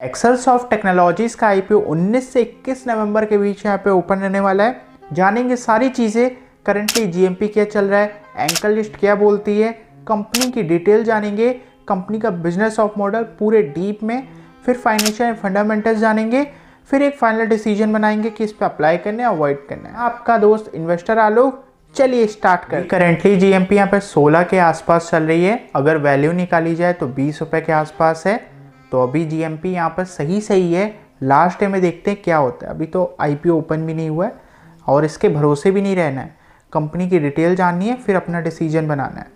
एक्सेलसॉफ्ट technologies का IPO 19 से 21 नवंबर के बीच यहाँ पे ओपन रहने वाला है। जानेंगे सारी चीज़ें, करंटली जीएमपी क्या चल रहा है, एंकर लिस्ट क्या बोलती है, कंपनी की डिटेल जानेंगे, कंपनी का बिजनेस ऑफ मॉडल पूरे डीप में, फिर फाइनेंशियल फंडामेंटल्स जानेंगे, फिर एक फाइनल डिसीजन बनाएंगे कि इस पर अप्लाई करना है अवॉइड करना है। आपका दोस्त इन्वेस्टर आलोक, चलिए स्टार्ट कर। करंटली जीएमपी यहाँ पे 16 के आसपास चल रही है। अगर वैल्यू निकाली जाए तो 20 रुपये के आसपास है। तो अभी जीएमपी यहाँ पर सही है। लास्ट डे में देखते हैं क्या होता है। अभी तो आईपीओ ओपन भी नहीं हुआ है और इसके भरोसे भी नहीं रहना है। कंपनी की डिटेल जाननी है, फिर अपना डिसीजन बनाना है।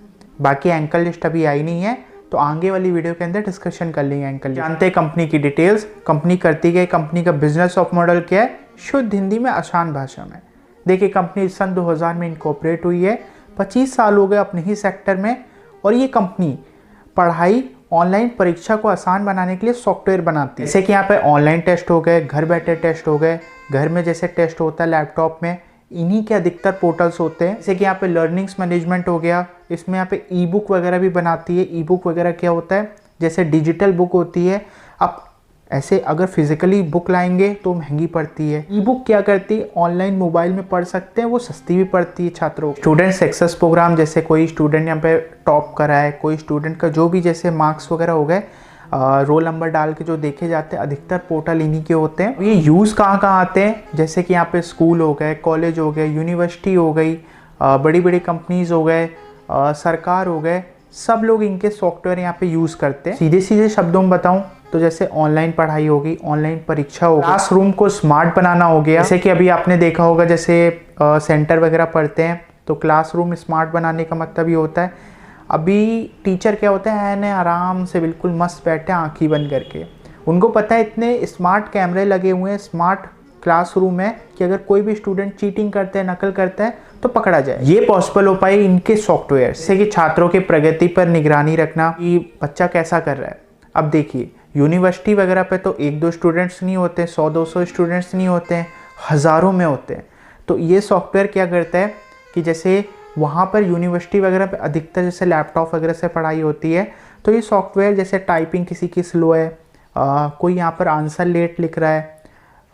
बाकी एंकर लिस्ट अभी आई नहीं है, तो आगे वाली वीडियो के अंदर डिस्कशन कर लेंगे एंकर लिस्ट। जानते हैं कंपनी की डिटेल्स, कंपनी करती क्या है, कंपनी का बिजनेस ऑफ मॉडल क्या है, शुद्ध हिंदी में आसान भाषा में। देखिए, कंपनी सन 2000 में इनकॉर्पोरेट हुई है। 25 साल हो गए अपने ही सेक्टर में। और ये कंपनी पढ़ाई, ऑनलाइन परीक्षा को आसान बनाने के लिए सॉफ्टवेयर बनाती है। जैसे कि यहाँ पे ऑनलाइन टेस्ट हो गए, घर बैठे टेस्ट हो गए, घर में जैसे टेस्ट होता है लैपटॉप में, इन्हीं के अधिकतर पोर्टल्स होते हैं। जैसे कि यहाँ पे लर्निंग्स मैनेजमेंट हो गया, इसमें यहाँ पे ई बुक वगैरह भी बनाती है। ई बुक वगैरह क्या होता है, जैसे डिजिटल बुक होती है। अब ऐसे अगर फिजिकली बुक लाएंगे तो महंगी पड़ती है। ई बुक क्या करती है, ऑनलाइन मोबाइल में पढ़ सकते हैं, वो सस्ती भी पड़ती है छात्रों को। स्टूडेंट सक्सेस प्रोग्राम, जैसे कोई स्टूडेंट यहाँ पे टॉप करा है, कोई स्टूडेंट का जो भी जैसे मार्क्स वगैरह हो गए, रोल नंबर डाल के जो देखे जाते हैं, अधिकतर पोर्टल इन्हीं के होते हैं। ये यूज़ कहाँ आते हैं, जैसे कि यहाँ पे स्कूल हो गए, कॉलेज हो गए, यूनिवर्सिटी हो गई, बड़ी बड़ी कंपनीज़ हो गए, सरकार हो गए, सब लोग इनके सॉफ्टवेयर यहाँ पे यूज़ करते हैं। सीधे सीधे शब्दों में बताऊँ तो जैसे ऑनलाइन पढ़ाई होगी, ऑनलाइन परीक्षा होगी, क्लासरूम को स्मार्ट बनाना हो गया। जैसे कि अभी आपने देखा होगा, जैसे सेंटर वगैरह पढ़ते हैं तो क्लासरूम स्मार्ट बनाने का मतलब ये होता है, अभी टीचर क्या होता है ना, आराम से बिल्कुल मस्त बैठे आँखें बंद करके। उनको पता है इतने स्मार्ट कैमरे लगे हुए हैं स्मार्ट क्लासरूम में कि अगर कोई भी स्टूडेंट चीटिंग करता है, नकल करता है तो पकड़ा जाए। ये पॉसिबल हो पाए इनके सॉफ्टवेयर से कि छात्रों की प्रगति पर निगरानी रखना कि बच्चा कैसा कर रहा है। अब देखिए, यूनिवर्सिटी वगैरह पे तो 1-2 स्टूडेंट्स नहीं होते, 100-200 स्टूडेंट्स नहीं होते हैं, हज़ारों में होते हैं। तो ये सॉफ्टवेयर क्या करता है कि जैसे वहाँ पर यूनिवर्सिटी वगैरह पे अधिकतर जैसे लैपटॉप वगैरह से पढ़ाई होती है, तो ये सॉफ्टवेयर जैसे टाइपिंग किसी की स्लो है, कोई यहाँ पर आंसर लेट लिख रहा है,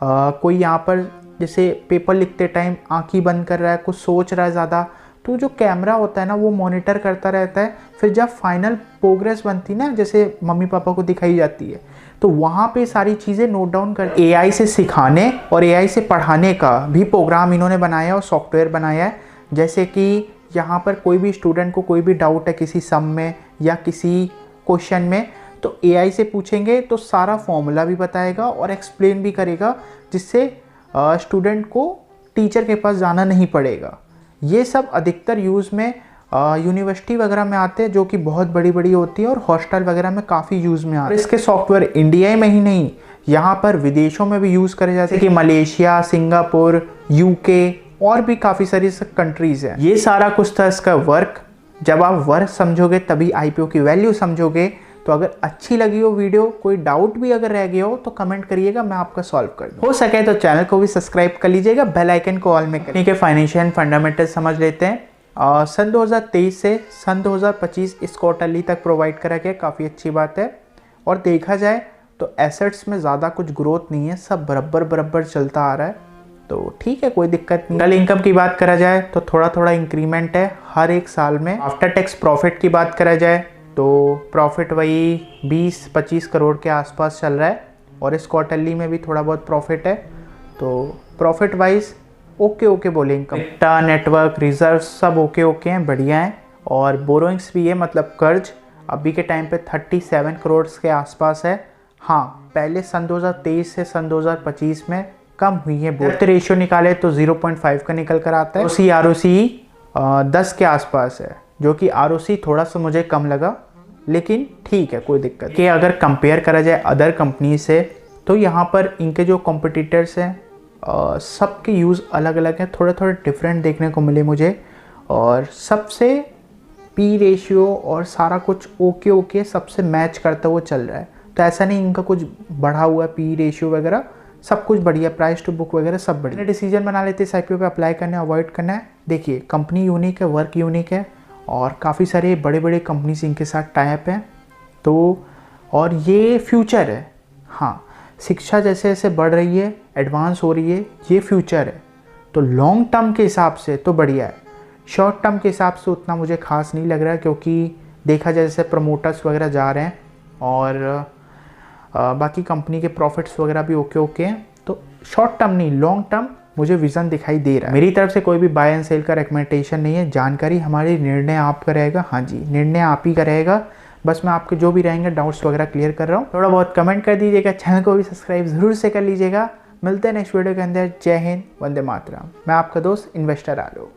कोई यहाँ पर जैसे पेपर लिखते टाइम आँखें बंद कर रहा है, कुछ सोच रहा है ज़्यादा, तो जो कैमरा होता है ना वो मॉनिटर करता रहता है। फिर जब फाइनल प्रोग्रेस बनती ना, जैसे मम्मी पापा को दिखाई जाती है, तो वहाँ पे सारी चीज़ें नोट डाउन कर। एआई से सिखाने और एआई से पढ़ाने का भी प्रोग्राम इन्होंने बनाया और सॉफ्टवेयर बनाया है। जैसे कि यहाँ पर कोई भी स्टूडेंट को कोई भी डाउट है किसी सम में या किसी क्वेश्चन में, तो एआई से पूछेंगे तो सारा फॉर्मूला भी बताएगा और एक्सप्लेन भी करेगा, जिससे स्टूडेंट को टीचर के पास जाना नहीं पड़ेगा। ये सब अधिकतर यूज़ में यूनिवर्सिटी वगैरह में आते हैं, जो कि बहुत बड़ी बड़ी होती है, और हॉस्टल वगैरह में काफ़ी यूज़ में आते हैं। इसके सॉफ्टवेयर इंडिया में ही नहीं, यहाँ पर विदेशों में भी यूज़ करे जाते हैं, कि मलेशिया, सिंगापुर, यूके और भी काफ़ी सारी कंट्रीज़ हैं। ये सारा कुछ था इसका वर्क। जब आप वर्क समझोगे तभी आईपीओ की वैल्यू समझोगे। तो अगर अच्छी लगी हो वीडियो, कोई डाउट भी अगर रह गया हो तो कमेंट करिएगा, मैं आपका सॉल्व कर दूँ। हो सके तो चैनल को भी सब्सक्राइब कर लीजिएगा, बेल आइकन को ऑल में करिए। फाइनेंशियल फंडामेंटल समझ लेते हैं। सन 2023 से सन 2025 इस क्वार्टरली तक प्रोवाइड करा गया, काफ़ी अच्छी बात है। और देखा जाए तो एसेट्स में ज़्यादा कुछ ग्रोथ नहीं है, सब बराबर चलता आ रहा है, तो ठीक है, कोई दिक्कत नहीं। कल इनकम की बात करा जाए तो थोड़ा थोड़ा इंक्रीमेंट है हर एक साल में। आफ्टर टैक्स प्रॉफिट की बात करा जाए तो प्रॉफिट वही 20-25 करोड़ के आसपास चल रहा है, और इस क्वार्टरली में भी थोड़ा बहुत प्रॉफिट है। तो प्रॉफिट वाइज ओके बोले। इनकम, नेटवर्क, रिजर्व सब ओके हैं, बढ़िया हैं। और बोरोइंग्स भी है, मतलब कर्ज अभी के टाइम पे 37 करोड़ के आसपास है। हाँ, पहले सन 2023 से सन 2025 में कम हुई है। बोर्ड रेशियो निकाले तो 0.5 का निकल कर आता है। ROC 10 के आसपास है, जो कि ROC थोड़ा सा मुझे कम लगा, लेकिन ठीक है, कोई दिक्कत कि अगर कंपेयर करा जाए अदर कंपनी से, तो यहाँ पर इनके जो कॉम्पिटिटर्स हैं सबके यूज़ अलग अलग हैं, थोड़े डिफरेंट देखने को मिले मुझे। और सबसे पी रेशियो और सारा कुछ ओके सबसे मैच करता हुआ चल रहा है। तो ऐसा नहीं इनका कुछ बढ़ा हुआ है, पी रेशियो वगैरह सब कुछ बढ़िया, प्राइस टू बुक वगैरह सब बढ़िया। डिसीजन बना लेते हैं आईपीओ पे अप्लाई करना है अवॉइड करना है। देखिए, कंपनी यूनिक है, वर्क यूनिक है, और काफ़ी सारे बड़े बड़े कंपनीज इनके साथ टाई अप हैं। तो और ये फ्यूचर है, हाँ, शिक्षा जैसे जैसे बढ़ रही है, एडवांस हो रही है, ये फ्यूचर है। तो लॉन्ग टर्म के हिसाब से तो बढ़िया है। शॉर्ट टर्म के हिसाब से उतना मुझे खास नहीं लग रहा है, क्योंकि देखा जाए जैसे प्रमोटर्स वगैरह जा रहे हैं और बाकी कंपनी के प्रॉफिट्स वगैरह भी ओके हैं। तो शॉर्ट टर्म नहीं, लॉन्ग टर्म मुझे विज़न दिखाई दे रहा है। मेरी तरफ से कोई भी बाय एंड सेल का रिकमेंडेशन नहीं है, जानकारी हमारी, निर्णय आपका रहेगा। हाँ जी, निर्णय आप ही का रहेगा। बस मैं आपके जो भी रहेंगे डाउट्स वगैरह क्लियर कर रहा हूँ। थोड़ा बहुत कमेंट कर दीजिएगा, चैनल को भी सब्सक्राइब ज़रूर से कर लीजिएगा। मिलते हैं नेक्स्ट वीडियो के अंदर। जय हिंद, वंदे मातरम। मैं आपका दोस्त इन्वेस्टर आलोक।